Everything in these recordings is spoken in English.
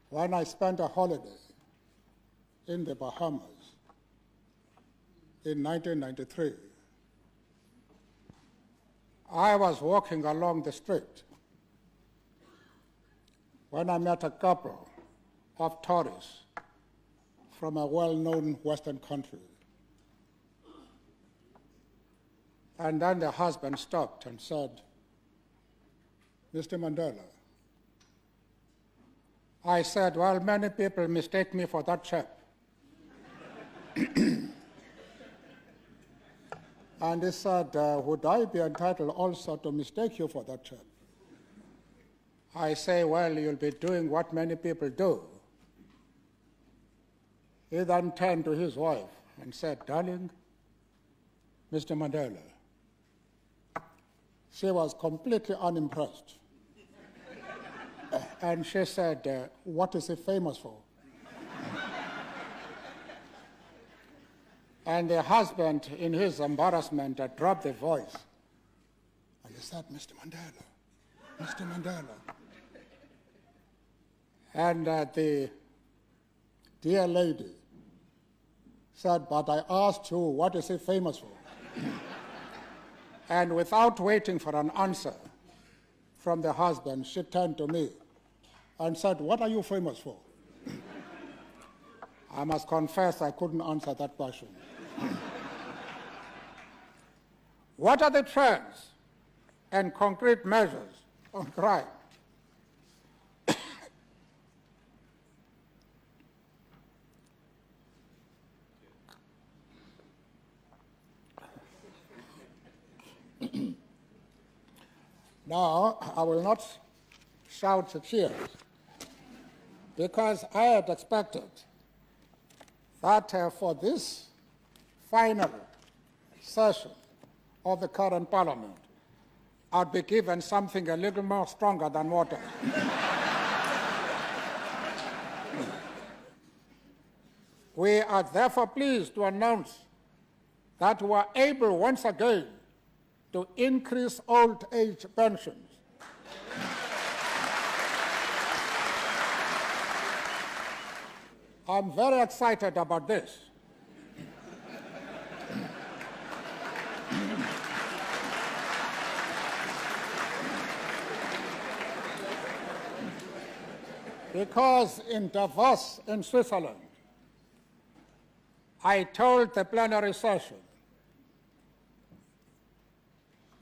when I spent a holiday in the Bahamas in 1993, I was walking along the street when I met a couple of tourists from a well-known Western country. And then the husband stopped and said, "Mr. Mandela." I said, "Well, many people mistake me for that chap." And he said, "Would I be entitled also to mistake you for that chap?" I say, "Well, you'll be doing what many people do." He then turned to his wife and said, "Darling, Mr. Mandela." She was completely unimpressed. And she said, "What is he famous for?" And the husband, in his embarrassment, dropped the voice. And he said, "Mr. Mandela, Mr. Mandela." And the dear lady said, "But I asked you, what is he famous for?" And without waiting for an answer from the husband, she turned to me and said, "What are you famous for?" I must confess I couldn't answer that question. What are the trends and concrete measures on crime? Now, I will not shout to cheers, because I had expected that for this final session of the current parliament, I'd be given something a little more stronger than water. We are therefore pleased to announce that we are able once again to increase old age pensions. I'm very excited about this. Because in Davos, in Switzerland, I told the plenary session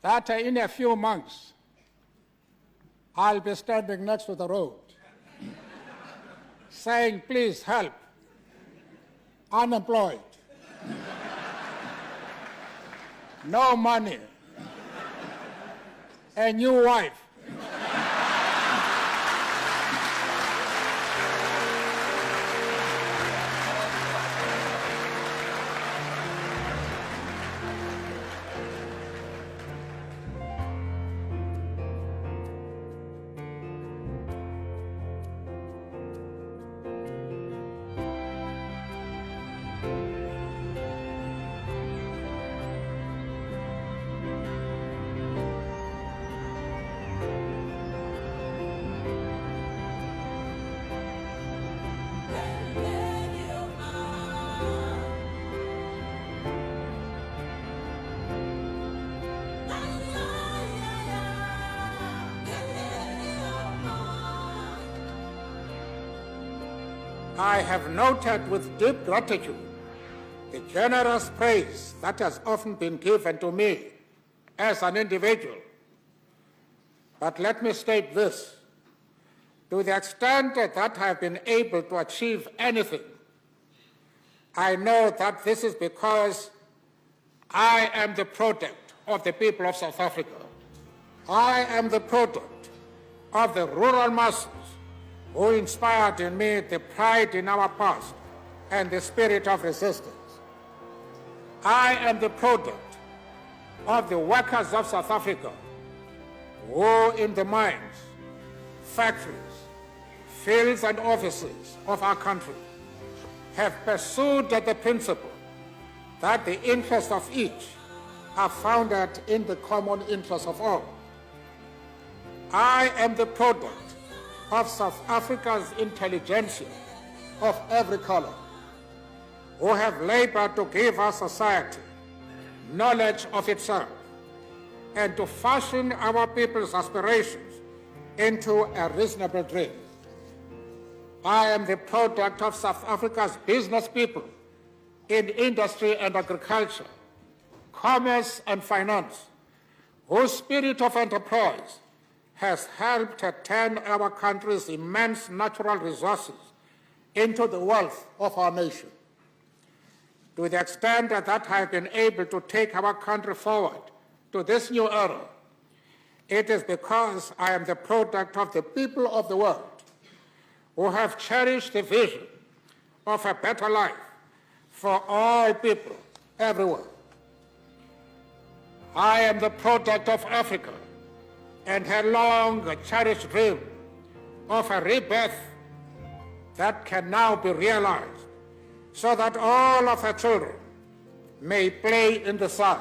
that in a few months, I'll be standing next to the road saying, "Please help, unemployed, no money, a new wife." I have noted with deep gratitude the generous praise that has often been given to me as an individual. But let me state this: to the extent that I have been able to achieve anything, I know that this is because I am the product of the people of South Africa. I am the product of the rural masses who inspired in me the pride in our past and the spirit of resistance. I am the product of the workers of South Africa who, in the mines, factories, fields and offices of our country, have pursued the principle that the interests of each are founded in the common interest of all. I am the product of South Africa's intelligentsia of every color, who have labored to give our society knowledge of itself and to fashion our people's aspirations into a reasonable dream. I am the product of South Africa's business people in industry and agriculture, commerce and finance, whose spirit of enterprise has helped turn our country's immense natural resources into the wealth of our nation. To the extent that I have been able to take our country forward to this new era, it is because I am the product of the people of the world who have cherished the vision of a better life for all people everywhere. I am the product of Africa and her long cherished dream of a rebirth that can now be realized so that all of her children may play in the sun.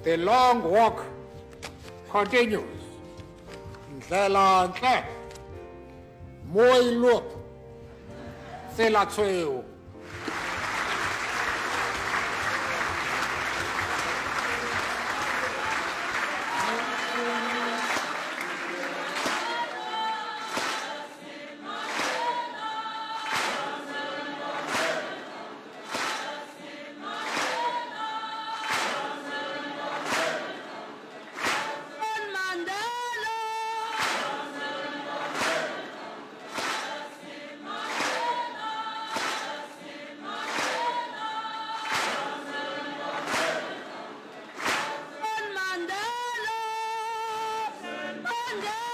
The long walk continues. Ndlela ntle, mo ilop, tsela tshweu. Mandela!